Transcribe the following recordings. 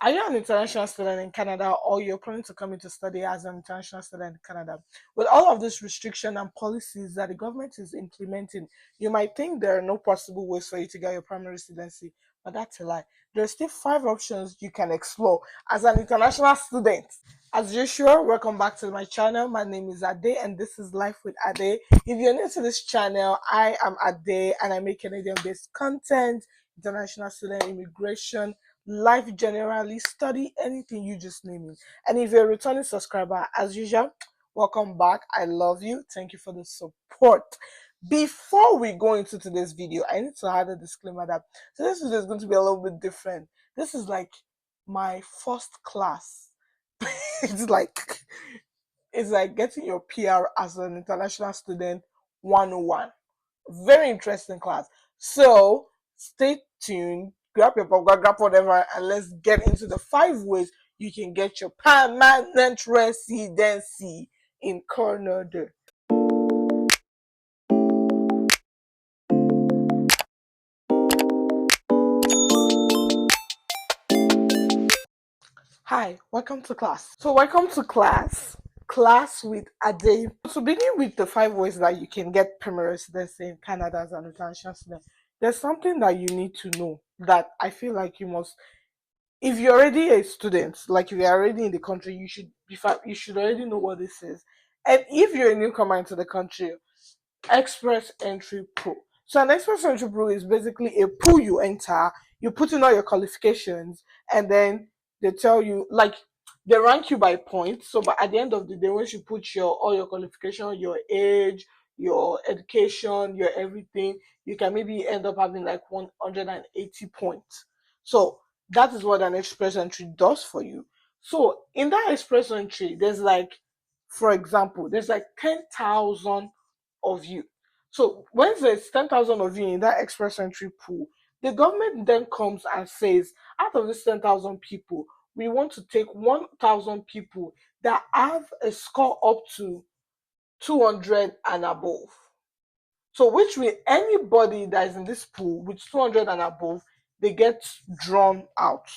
Are you an international student in Canada, or you're planning to come in to study as an international student in Canada? With all of this restriction and policies that the government is implementing, you might think there are no possible ways for you to get your primary residency, but that's a lie. There's still five options you can explore as an international student. As usual, welcome back to my channel. My name is Ade, and this is Life with Ade. If you're new to this channel, I am Ade, and I make Canadian-based content, international student immigration, life generally, study, anything you just name it. And if you're a returning subscriber, as usual, welcome back. I love you. Thank you for the support. Before we go into today's video, I need to add a disclaimer that today's video is going to be a little bit different. This is like my first class. it's like it's like getting your PR as an international student 101. Very interesting class. So stay tuned, grab your popcorn, grab whatever, and let's get into the five ways you can get your permanent residency in Canada. Hi, welcome to class. So welcome to class with Ade. To begin with the five ways that you can get permanent residency in Canada as an international student, there's something that you need to know that I feel like you must. If you're already a student, like if you're already in the country, you should already know what this is. And if you're a newcomer into the country, express entry pool. So an express entry pool is basically a pool you enter, you put in all your qualifications, and then they tell you, like, they rank you by points. So but at the end of the day, once you put your all your qualification, your age, your education, your everything, you can maybe end up having like 180 points. So that is what an express entry does for you. So in that express entry, there's like, for example, there's like 10,000 of you. So when there's 10,000 of you in that express entry pool, the government then comes and says, out of these 10,000 people, we want to take 1,000 people that have a score up to 200 and above. So which means anybody that is in this pool with 200 and above, they get drawn out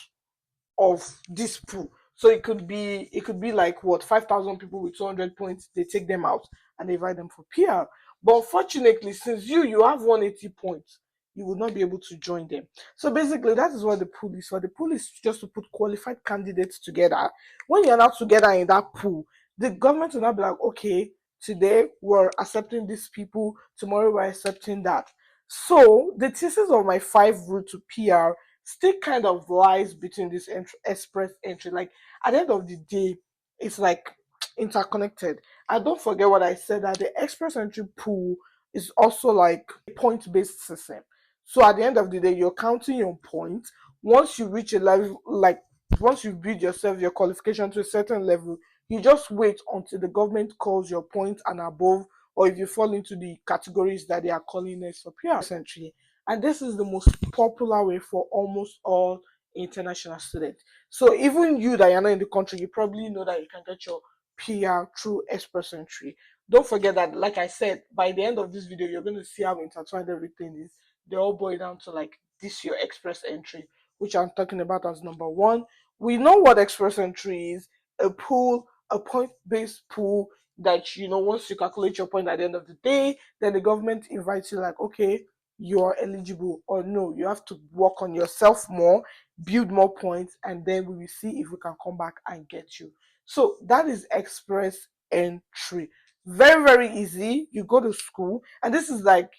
of this pool. So it could be like what 5,000 people with 200 points. They take them out and they invite them for PR. But unfortunately, since you have 180 points, you will not be able to join them. So basically, that is what the pool is for. The pool is just to put qualified candidates together. When you're not together in that pool, the government will not be like, okay, today we're accepting these people, tomorrow we're accepting that. So the thesis of my five route to PR still kind of lies between this express entry. Like at the end of the day, it's like interconnected. And don't forget what I said, that the express entry pool is also like a point based system. So at the end of the day, you're counting your points. Once you reach a level, like once you build yourself your qualification to a certain level, you just wait until the government calls your points and above, or if you fall into the categories that they are calling us for PR entry. And this is the most popular way for almost all international students. So even you that you're not in the country, you probably know that you can get your PR through express entry. Don't forget that, like I said, by the end of this video, you're going to see how intertwined everything is. They all boil down to like this your express entry, which I'm talking about as number one. We know what express entry is: a pool, a point-based pool that once you calculate your point at the end of the day, then the government invites you like, okay, you're eligible, or no, you have to work on yourself more, build more points, and then we will see if we can come back and get you. So that is express entry. Very, very easy. You go to school, and this is like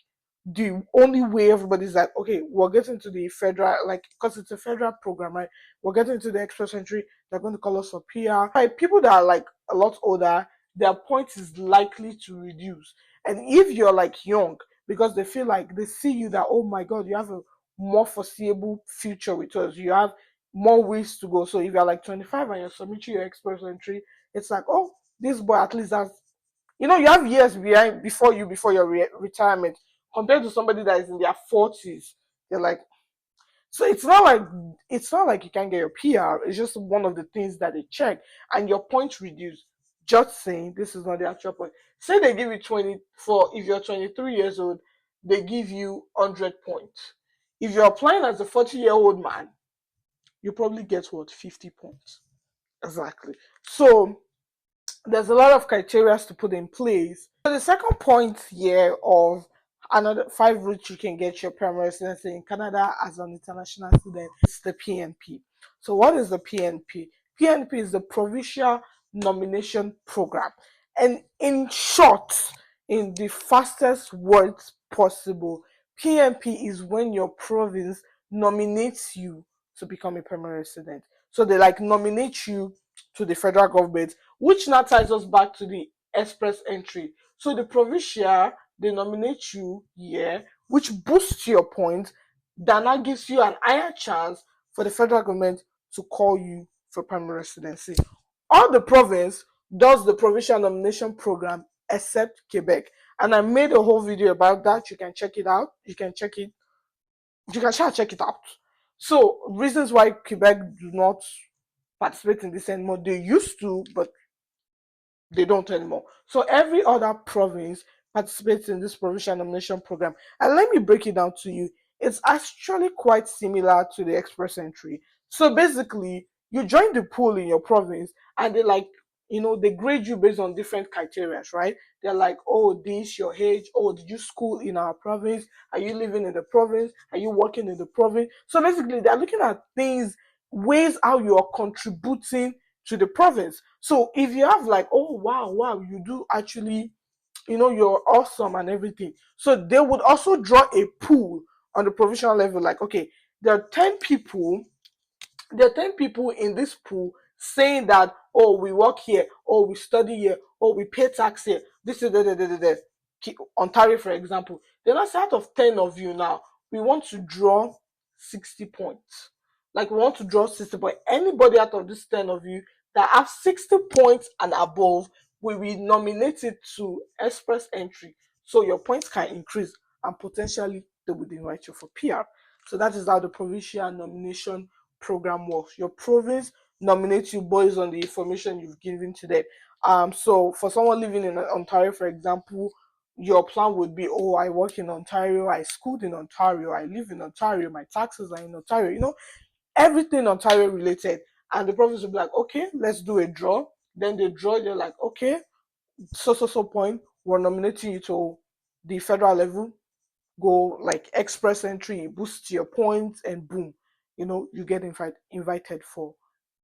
the only way everybody's like, okay, we're getting to the federal, like, because it's a federal program, right? We're getting to the express entry. They're going to call us for PR. Right, people that are like a lot older, their points is likely to reduce. And if you're like young, because they feel like they see you that, oh my god, you have a more foreseeable future with us, you have more ways to go. So if you're like 25 and you're submitting your express entry, it's like, oh, this boy at least has, you have years behind before your retirement, compared to somebody that is in their 40s. They're like, so it's not like you can get your PR. It's just one of the things that they check, and your points reduce. Just saying, this is not the actual point. Say they give you 20 for, if you're 23 years old, they give you 100 points. If you're applying as a 40-year-old man, you probably get what, 50 points. Exactly. So there's a lot of criteria to put in place. So the second point here of another 5 routes you can get your permanent residency in Canada as an international student is the PNP. So what is the PNP? PNP is the Provincial Nomination Program. And in short, in the fastest words possible, PNP is when your province nominates you to become a permanent resident. So they like nominate you to the federal government, which now ties us back to the express entry. So the provincial, they nominate you here, which boosts your points, that now gives you an higher chance for the federal government to call you for permanent residency. All the province does the provincial nomination program except Quebec. And I made a whole video about that. You can check it out. You can check it out. So reasons why Quebec do not participate in this anymore. They used to, but they don't anymore. So every other province participates in this provincial nomination program. And let me break it down to you. It's actually quite similar to the express entry. So basically, you join the pool in your province and they like, they grade you based on different criteria, right? They're like, oh, this, your age, oh, did you school in our province? Are you living in the province? Are you working in the province? So basically, they're looking at things, ways how you are contributing to the province. So if you have like, oh wow, you do actually, you're awesome and everything. So they would also draw a pool on the provincial level, like, okay, there are 10 people there are 10 people in this pool saying that, oh, we work here, oh, we study here, oh, we pay tax here, this is the Ontario, for example. Then as out of 10 of you now, we want to draw 60 points. Like we want to draw 60 points. Anybody out of this 10 of you that have 60 points and above, we will nominate it to express entry. So your points can increase and potentially they would invite you for PR. So that is how the provincial nomination program works. Your province nominates you based on the information you've given to them. So for someone living in Ontario, for example, your plan would be, oh, I work in Ontario, I schooled in Ontario, I live in Ontario, my taxes are in Ontario, everything Ontario related. And the province will be like, okay, let's do a draw. Then they draw, they're like, okay, so point, we're nominating you to the federal level, go like express entry, boost your points, and boom, you get invited for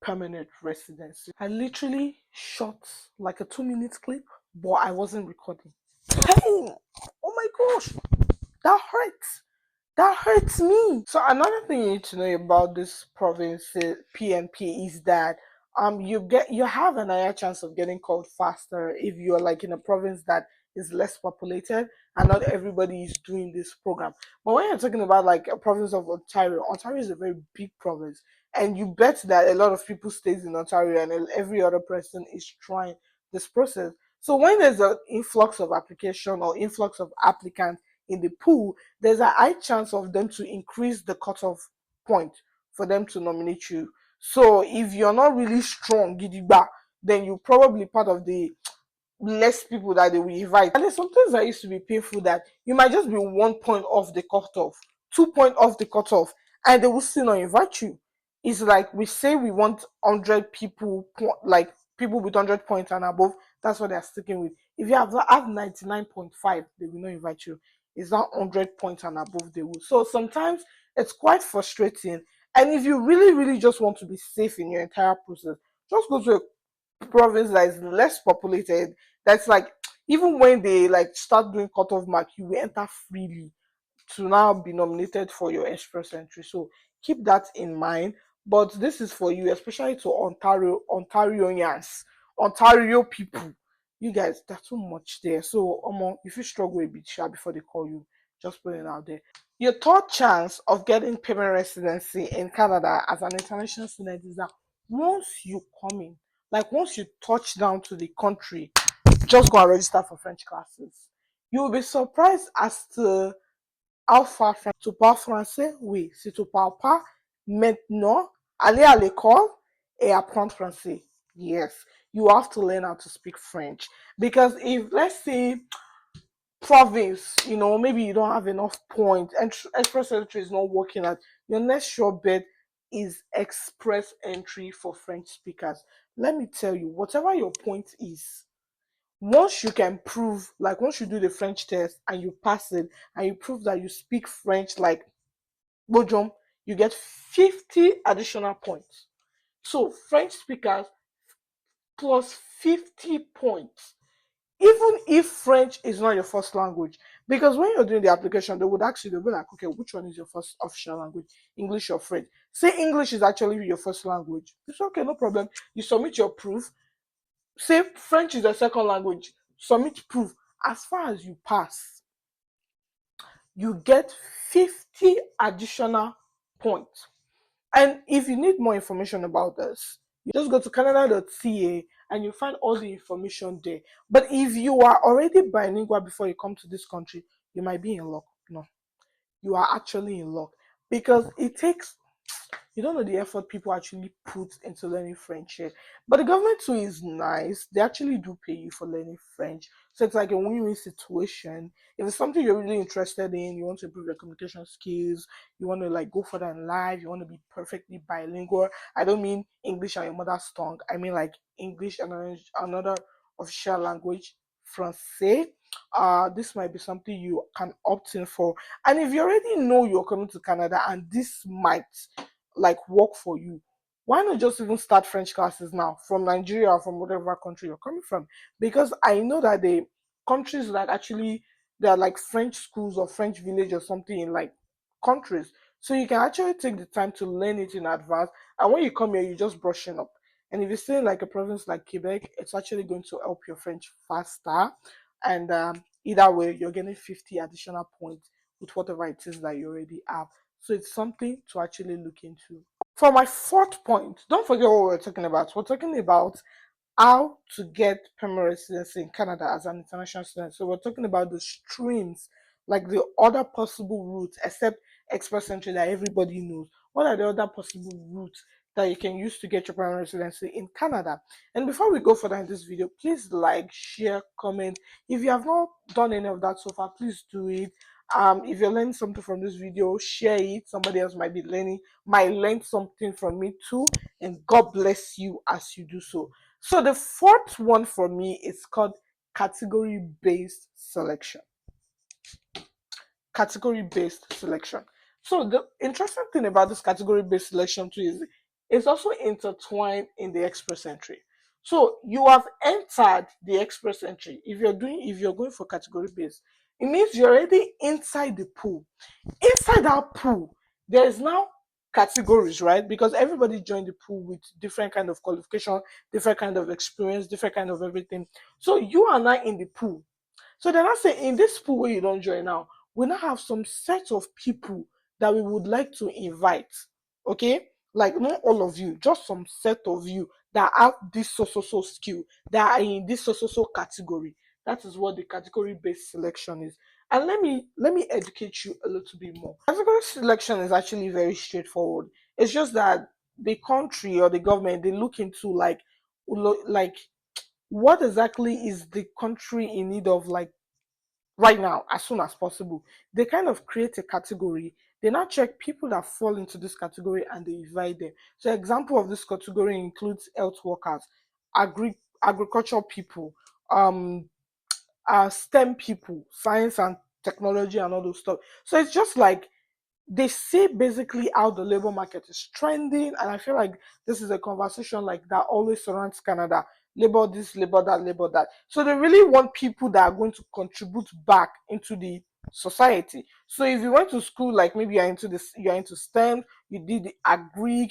permanent residency. I literally shot like a 2 minute clip, but I wasn't recording. Hey, oh my gosh, that hurts. That hurts me. So another thing you need to know about this province PNP is that you have an higher chance of getting called faster if you're like in a province that is less populated and not everybody is doing this program. But when you're talking about like a province of Ontario, Ontario is a very big province, and you bet that a lot of people stays in Ontario and every other person is trying this process. So when there's an influx of application or influx of applicants in the pool, there's a high chance of them to increase the cutoff point for them to nominate you. So if you're not really strong, gidigba, then you're probably part of the less people that they will invite. And there's sometimes that used to be painful that you might just be 1 point off the cutoff, 2 point off the cutoff, and they will still not invite you. It's like we say we want 100 people, like people with 100 points and above. That's what they're sticking with. If you have 99.5, they will not invite you. It's not 100 points and above, they will. So sometimes it's quite frustrating. And if you really, really just want to be safe in your entire process, just go to a province that is less populated. That's like, even when they like start doing cutoff mark, you will enter freely to now be nominated for your express entry. So keep that in mind. But this is for you, especially to Ontarians, Ontario people. You guys, there's too much there. So if you struggle a bit before they call you, just put it out there. Your third chance of getting permanent residency in Canada as an international student is that once you come in, like once you touch down to the country, just go and register for French classes. You will be surprised as to how far French. Tu parles français? Oui. Si tu parles pas, maintenant, aller à l'école et apprendre français. Yes. You have to learn how to speak French. Because if, let's say, province, maybe you don't have enough points and express entry is not working at your next sure bet, is express entry for French speakers. Let me tell you, whatever your point is, once you can prove, like once you do the French test and you pass it and you prove that you speak French like Bojum, you get 50 additional points. So French speakers plus 50 points. Even if French is not your first language, because when you're doing the application, they would ask you, they'll be like, okay, which one is your first official language, English or French? Say English is actually your first language. It's okay, no problem. You submit your proof. Say French is your second language. Submit proof. As far as you pass, you get 50 additional points. And if you need more information about this, you just go to canada.ca and you find all the information there. But if you are already bilingual before you come to this country, you might be in luck. No, you are actually in luck because it takes, you don't know the effort people actually put into learning French here. But the government too is nice. They actually do pay you for learning French. So it's like a win-win situation. If it's something you're really interested in, you want to improve your communication skills, you want to like go further in life, you want to be perfectly bilingual. I don't mean English and your mother's tongue. I mean like English and another official language, Francais. This might be something you can opt in for. And if you already know you're coming to Canada and this might like work for you, why not just even start French classes now from Nigeria or from whatever country you're coming from? Because I know that the countries that actually there are like French schools or French village or something in like countries, so you can actually take the time to learn it in advance, and when you come here you just brushing up. And if you stay in like a province like Quebec, it's actually going to help your French faster. And either way you're getting 50 additional points with whatever it is that you already have. So it's something to actually look into. For my fourth point, don't forget what we're talking about. We're talking about how to get permanent residency in Canada as an international student. So we're talking about the streams, like the other possible routes, except express entry that everybody knows. What are the other possible routes that you can use to get your permanent residency in Canada? And before we go further in this video, please like, share, comment. If you have not done any of that so far, please do it. If you're learning something from this video, share it. Somebody else might learn something from me too. And God bless you as you do so. So the fourth one for me is called category-based selection. Category-based selection. So the interesting thing about this category-based selection too is it's also intertwined in the express entry. So you have entered the express entry. If you're going for category-based, it means you're already inside the pool. Inside that pool, there is now categories, right? Because everybody joined the pool with different kind of qualification, different kind of experience, different kind of everything. So you are now in the pool. So then I say in this pool where you don't join now, we now have some set of people that we would like to invite. Okay? Like not all of you, just some set of you that have this so skill, that are in this so category. That is what the category based selection is. And let me educate you a little bit more. Category selection is actually very straightforward. It's just that the country or the government they look into like what exactly is the country in need of like right now as soon as possible. They kind of create a category. They now check people that fall into this category and they invite them. So example of this category includes health workers, agricultural people, um STEM people, science and technology and all those stuff. So it's just like they see basically how the labor market is trending, and I feel like this is a conversation like that always surrounds Canada. Labor this, labor that, labor that. So they really want people that are going to contribute back into the society. So if you went to school, like maybe you're into STEM, you did the agri,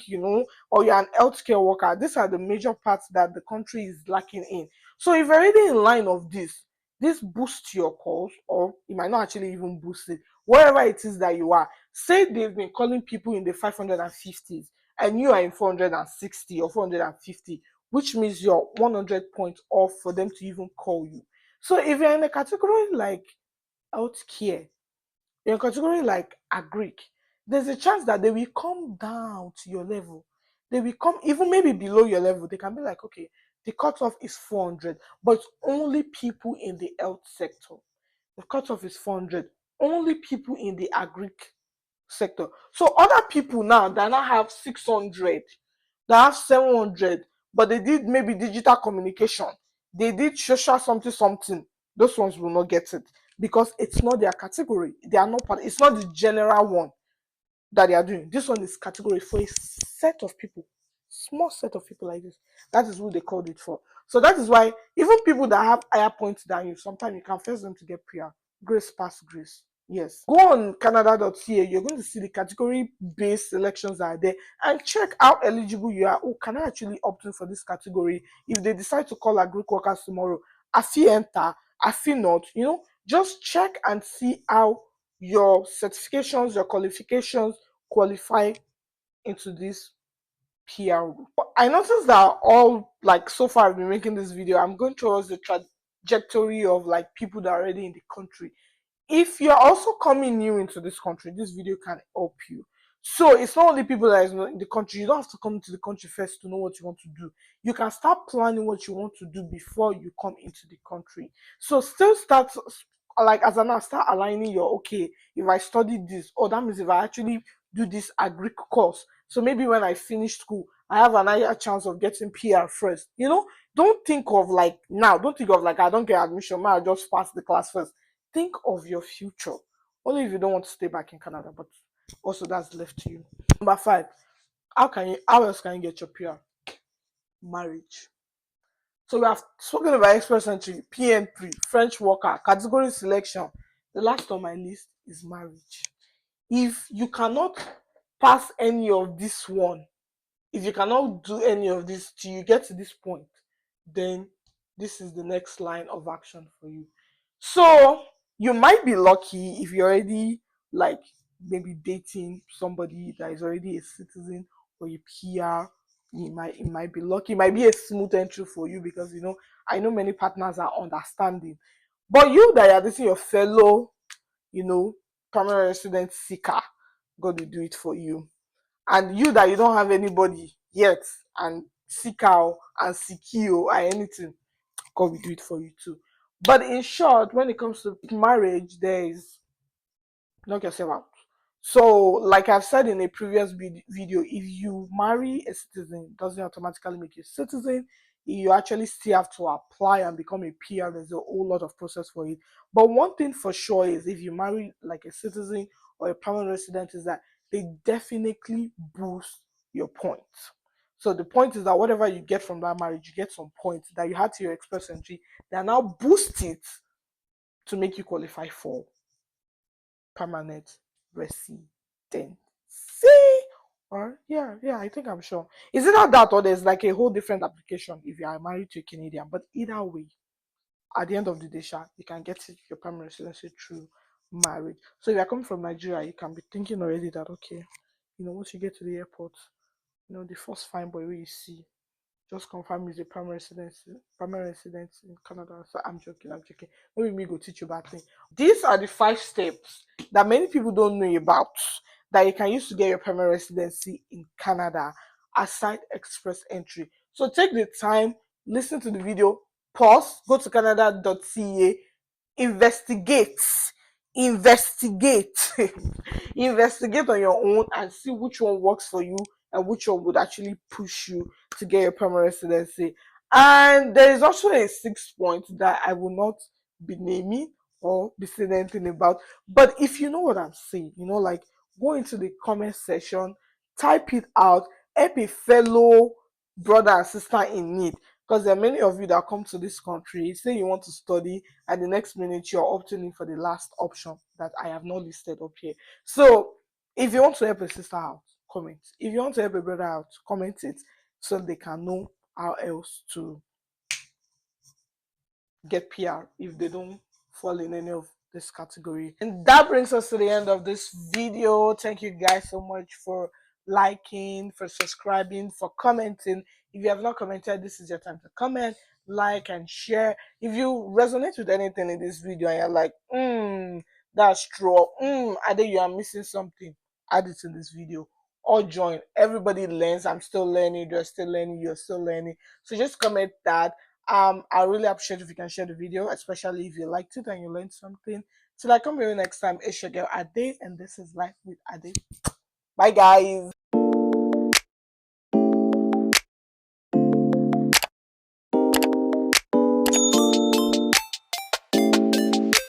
or you're an healthcare worker, these are the major parts that the country is lacking in. So if you're already in line of this boosts your cause, or it might not actually even boost it, wherever it is that you are. Say they've been calling people in the 550s and you are in 460 or 450, which means you're 100 points off for them to even call you. So if you're in a category like healthcare, you're in a category like agric, there's a chance that they will come down to your level. They will come even maybe below your level. They can be like, okay, the cutoff is 400, but it's only people in the health sector. The cutoff is 400. Only people in the agric sector. So other people now that now have 600, that have 700, but they did maybe digital communication, they did social something something, those ones will not get it because it's not their category. They are not part, it's not the general one that they are doing. This one is category for a set of people, small set of people like this. That is who they called it for. So that is why even people that have higher points than you, sometimes you can force them to get PR. Grace pass grace. Yes. Go on Canada.ca, you're going to see the category based selections that are there and check how eligible you are. Oh, can I actually opt in for this category? If they decide to call Greek workers tomorrow, I feel enter, I feel not, just check and see how your certifications, your qualifications qualify into this PR. I noticed that all, like, so far I've been making this video, I'm going towards the trajectory of like people that are already in the country. If you're also coming new into this country, this video can help you. So it's not only people that is not in the country. You don't have to come to the country first to know what you want to do. You can start planning what you want to do before you come into the country. So still start, like, as an start aligning your, okay, if I study this, oh, that means if I actually do this agric course, so maybe when I finish school, I have an higher chance of getting PR first. Don't think of like now, don't think of like I don't get admission, I'll just pass the class first. Think of your future. Only if you don't want to stay back in Canada, but also that's left to you. Number 5, how else can you get your PR? Marriage. So we have spoken about express entry, PN3, French worker, category selection. The last on my list is marriage. If you cannot pass any of this one, if you cannot do any of this till you get to this point, then this is the next line of action for you. So you might be lucky if you're already, like, maybe dating somebody that is already a citizen or a PR. It might be lucky. It might be a smooth entry for you because I know many partners are understanding. But you that are dating your fellow, permanent resident seeker, God will do it for you. And you that you don't have anybody yet and seek out and secure or anything, God will do it for you too. But in short, when it comes to marriage, there is knock yourself out. So, like I've said in a previous video, if you marry a citizen, it doesn't automatically make you a citizen. You actually still have to apply and become a PR. There's a whole lot of process for it. But one thing for sure is if you marry like a citizen or a permanent resident, is that they definitely boost your points. So the point is that whatever you get from that marriage, you get some points that you had to your express entry. They are now boosted to make you qualify for permanent residency. Or yeah, I think I'm sure. Is it not that, or there's like a whole different application if you are married to a Canadian? But either way, at the end of the day, you can get your permanent residency through marriage. So if you're coming from Nigeria, you can be thinking already that, okay, once you get to the airport, the first fine boy you see, just confirm he's a permanent resident in Canada. So I'm joking. Maybe me go teach you about thing. These are the 5 steps that many people don't know about that you can use to get your permanent residency in Canada aside express entry. So take the time, listen to the video, pause, go to Canada.ca, investigate, investigate, investigate on your own and see which one works for you and which one would actually push you to get your permanent residency. And there is also a 6th point that I will not be naming or be saying anything about. But if you know what I'm saying, like, go into the comment section, type it out, help a fellow brother and sister in need. Because there are many of you that come to this country, say you want to study, and the next minute you're opting in for the last option that I have not listed up here. So if you want to help a sister out, comment. If you want to help a brother out, comment it so they can know how else to get PR if they don't fall in any of this category. And that brings us to the end of this video. Thank you guys so much for liking, for subscribing, for commenting. If you have not commented, this is your time to comment, like, and share. If you resonate with anything in this video and you're like, that's true, I think you are missing something, add it in this video or join. Everybody learns. I'm still learning, you're still learning, you're still learning. So just comment that. I really appreciate if you can share the video, especially if you liked it and you learned something. Till I come here next time, it's your girl Ade, and this is Life with Ade. Bye, guys.